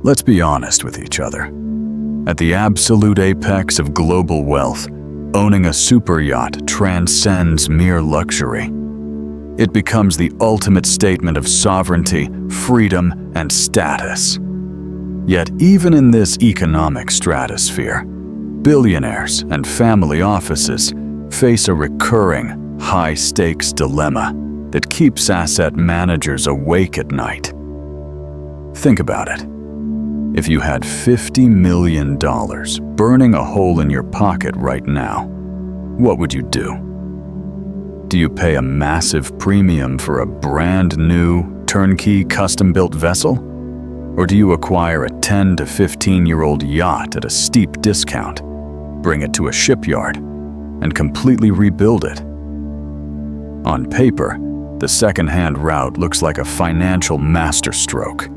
Let's be honest with each other. At the absolute apex of global wealth, owning a superyacht transcends mere luxury. It becomes the ultimate statement of sovereignty, freedom, and status. Yet even in this economic stratosphere, billionaires and family offices face a recurring, high-stakes dilemma that keeps asset managers awake at night. Think about it. If you had $50 million burning a hole in your pocket right now, what would you do? Do you pay a massive premium for a brand new, turnkey, custom-built vessel? Or do you acquire a 10 to 15-year-old yacht at a steep discount, bring it to a shipyard, and completely rebuild it? On paper, the second-hand route looks like a financial masterstroke.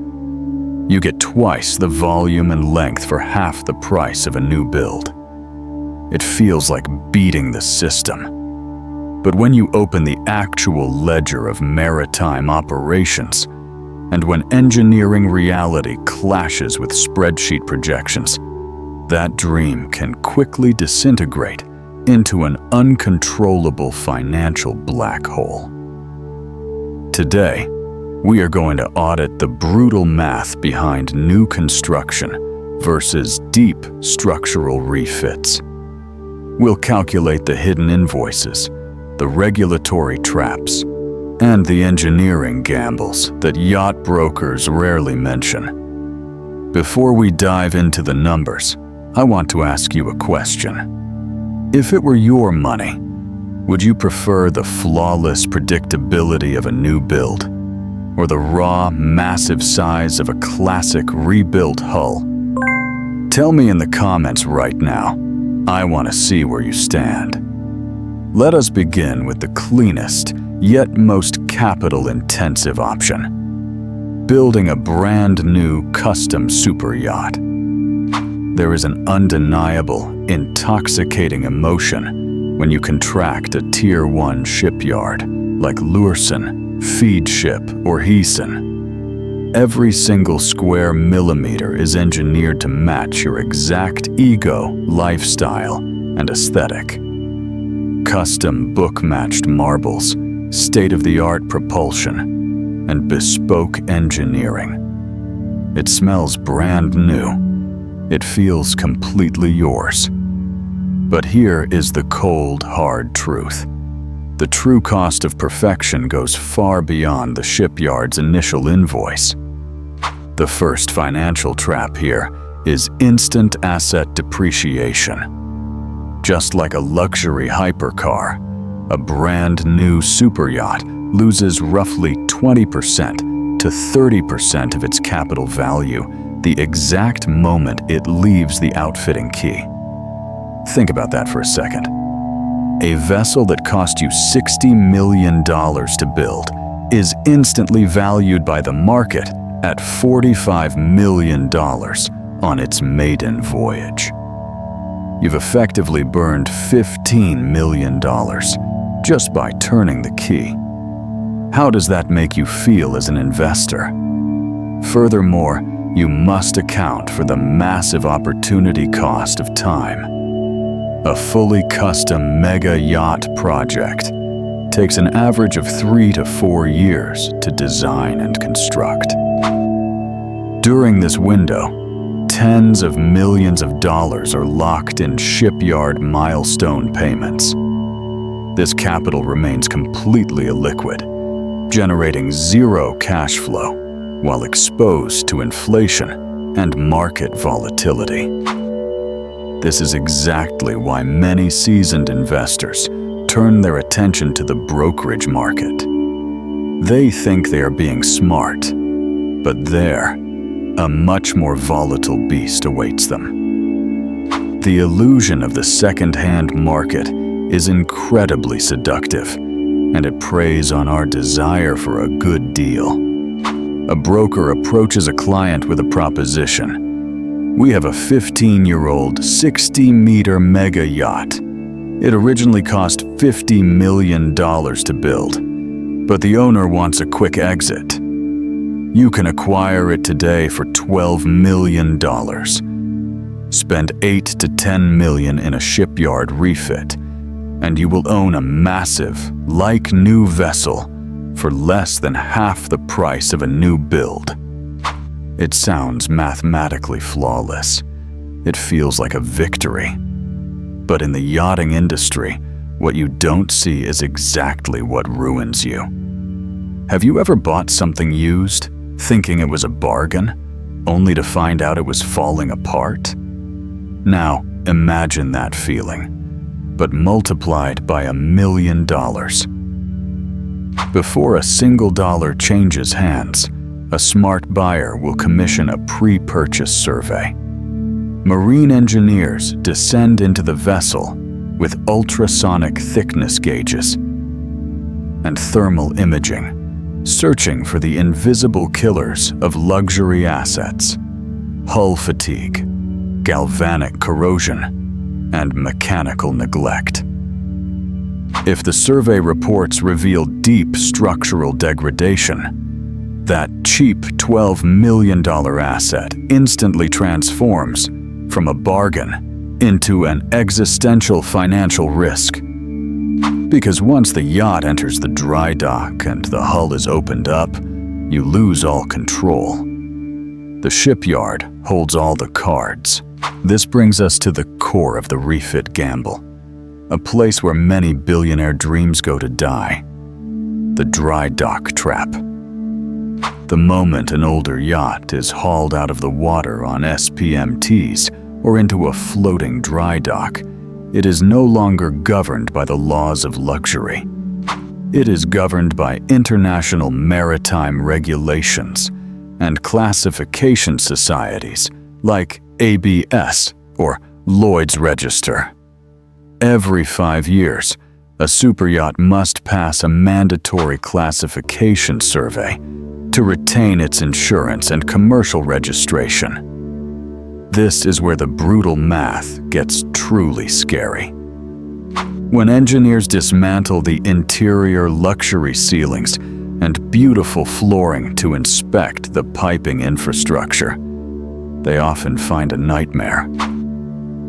You get twice the volume and length for half the price of a new build. It feels like beating the system. But when you open the actual ledger of maritime operations, and when engineering reality clashes with spreadsheet projections, that dream can quickly disintegrate into an uncontrollable financial black hole. Today, we are going to audit the brutal math behind new construction versus deep structural refits. We'll calculate the hidden invoices, the regulatory traps, and the engineering gambles that yacht brokers rarely mention. Before we dive into the numbers, I want to ask you a question. If it were your money, would you prefer the flawless predictability of a new build, or the raw, massive size of a classic rebuilt hull? Tell me in the comments right now. I want to see where you stand. Let us begin with the cleanest, yet most capital-intensive option: building a brand new custom superyacht. There is an undeniable, intoxicating emotion when you contract a Tier 1 shipyard like Lursen, Feedship, or Heeson. Every single square millimeter is engineered to match your exact ego, lifestyle, and aesthetic. Custom book-matched marbles, state-of-the-art propulsion, and bespoke engineering. It smells brand new. It feels completely yours. But here is the cold, hard truth. The true cost of perfection goes far beyond the shipyard's initial invoice. The first financial trap here is instant asset depreciation. Just like a luxury hypercar, a brand new superyacht loses roughly 20% to 30% of its capital value the exact moment it leaves the outfitting quay. Think about that for a second. A vessel that cost you $60 million to build is instantly valued by the market at $45 million on its maiden voyage. You've effectively burned $15 million just by turning the key. How does that make you feel as an investor? Furthermore, you must account for the massive opportunity cost of time. A fully custom mega yacht project takes an average of 3 to 4 years to design and construct. During this window, tens of millions of dollars are locked in shipyard milestone payments. This capital remains completely illiquid, generating zero cash flow while exposed to inflation and market volatility. This is exactly why many seasoned investors turn their attention to the brokerage market. They think they are being smart, but there, a much more volatile beast awaits them. The illusion of the second-hand market is incredibly seductive, and it preys on our desire for a good deal. A broker approaches a client with a proposition. We have a 15-year-old, 60-meter mega yacht. It originally cost $50 million to build, but the owner wants a quick exit. You can acquire it today for $12 million. Spend $8 to $10 million in a shipyard refit, and you will own a massive, like-new vessel for less than half the price of a new build. It sounds mathematically flawless. It feels like a victory. But in the yachting industry, what you don't see is exactly what ruins you. Have you ever bought something used, thinking it was a bargain, only to find out it was falling apart? Now, imagine that feeling, but multiplied by $1 million. Before a single dollar changes hands, a smart buyer will commission a pre-purchase survey. Marine engineers descend into the vessel with ultrasonic thickness gauges and thermal imaging, searching for the invisible killers of luxury assets: hull fatigue, galvanic corrosion, and mechanical neglect. If the survey reports reveal deep structural degradation, that cheap $12 million asset instantly transforms from a bargain into an existential financial risk. Because once the yacht enters the dry dock and the hull is opened up, you lose all control. The shipyard holds all the cards. This brings us to the core of the refit gamble, a place where many billionaire dreams go to die: the dry dock trap. The moment an older yacht is hauled out of the water on SPMTs or into a floating dry dock, it is no longer governed by the laws of luxury. It is governed by international maritime regulations and classification societies like ABS or Lloyd's Register. Every 5 years, a superyacht must pass a mandatory classification survey to retain its insurance and commercial registration. This is where the brutal math gets truly scary. When engineers dismantle the interior luxury ceilings and beautiful flooring to inspect the piping infrastructure, they often find a nightmare.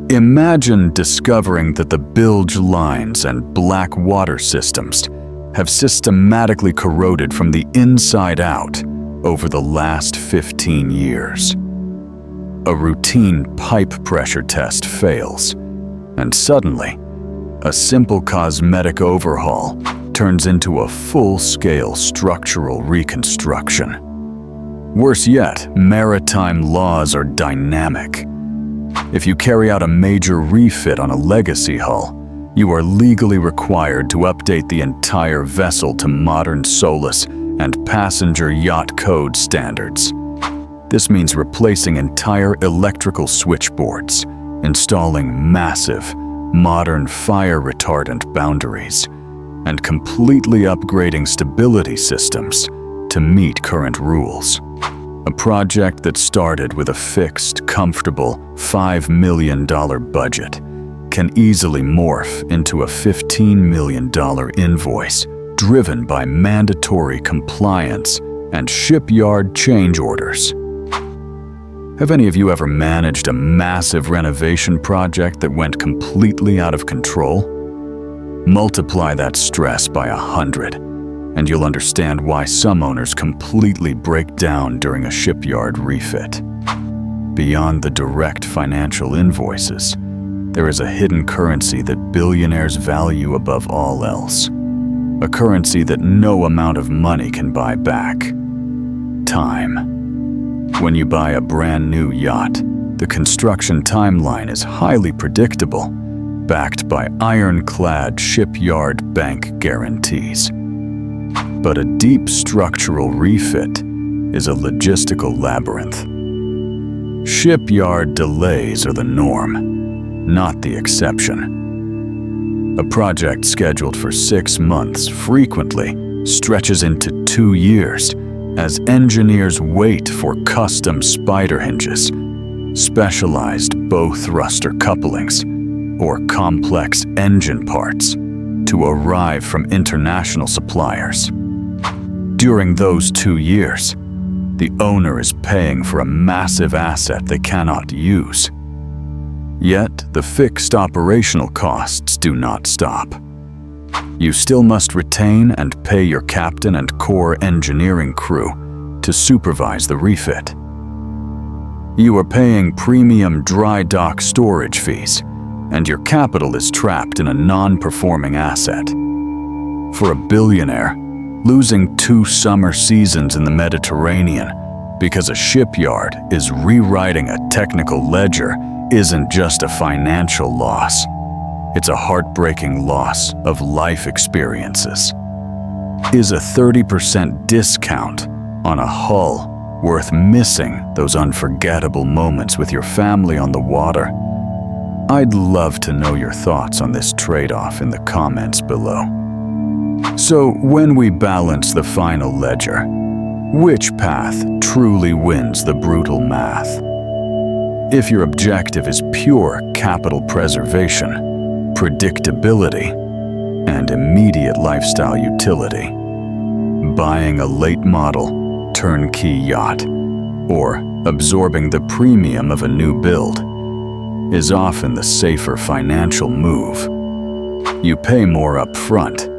Imagine discovering that the bilge lines and black water systems have systematically corroded from the inside out over the last 15 years. A routine pipe pressure test fails, and suddenly, a simple cosmetic overhaul turns into a full-scale structural reconstruction. Worse yet, maritime laws are dynamic. If you carry out a major refit on a legacy hull, you are legally required to update the entire vessel to modern SOLAS and passenger yacht code standards. This means replacing entire electrical switchboards, installing massive, modern fire retardant boundaries, and completely upgrading stability systems to meet current rules. A project that started with a fixed, comfortable $5 million budget can easily morph into a $15 million invoice driven by mandatory compliance and shipyard change orders. Have any of you ever managed a massive renovation project that went completely out of control? Multiply that stress by 100, and you'll understand why some owners completely break down during a shipyard refit. Beyond the direct financial invoices, there is a hidden currency that billionaires value above all else. A currency that no amount of money can buy back: time. When you buy a brand new yacht, the construction timeline is highly predictable, backed by ironclad shipyard bank guarantees. But a deep structural refit is a logistical labyrinth. Shipyard delays are the norm, not the exception. A project scheduled for 6 months frequently stretches into 2 years as engineers wait for custom spider hinges, specialized bow thruster couplings, or complex engine parts to arrive from international suppliers. During those 2 years, the owner is paying for a massive asset they cannot use. Yet, the fixed operational costs do not stop. You still must retain and pay your captain and core engineering crew to supervise the refit. You are paying premium dry dock storage fees, and your capital is trapped in a non-performing asset. For a billionaire, losing 2 summer seasons in the Mediterranean because a shipyard is rewriting a technical ledger isn't just a financial loss. It's a heartbreaking loss of life experiences. Is a 30% discount on a hull worth missing those unforgettable moments with your family on the water? I'd love to know your thoughts on this trade-off in the comments below. So, when we balance the final ledger, which path truly wins the brutal math? If your objective is pure capital preservation, predictability, and immediate lifestyle utility, buying a late-model, turnkey yacht, or absorbing the premium of a new build is often the safer financial move. You pay more upfront,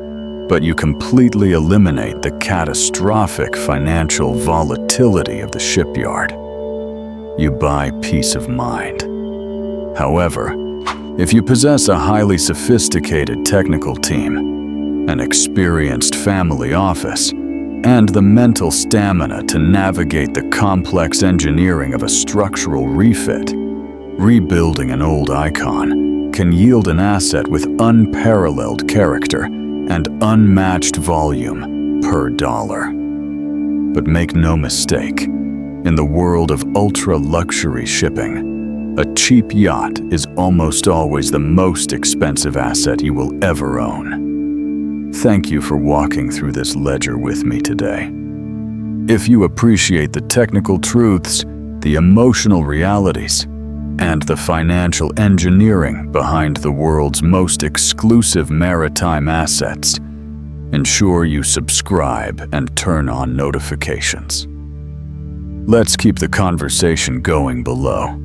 but you completely eliminate the catastrophic financial volatility of the shipyard. You buy peace of mind. However, if you possess a highly sophisticated technical team, an experienced family office, and the mental stamina to navigate the complex engineering of a structural refit, rebuilding an old icon can yield an asset with unparalleled character and unmatched volume per dollar. But make no mistake, in the world of ultra-luxury shipping, a cheap yacht is almost always the most expensive asset you will ever own. Thank you for walking through this ledger with me today. If you appreciate the technical truths, the emotional realities, and the financial engineering behind the world's most exclusive maritime assets, ensure you subscribe and turn on notifications. Let's keep the conversation going below.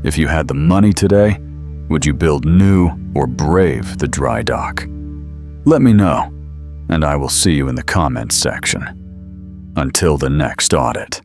If you had the money today, would you build new or brave the dry dock? Let me know, and I will see you in the comments section. Until the next audit.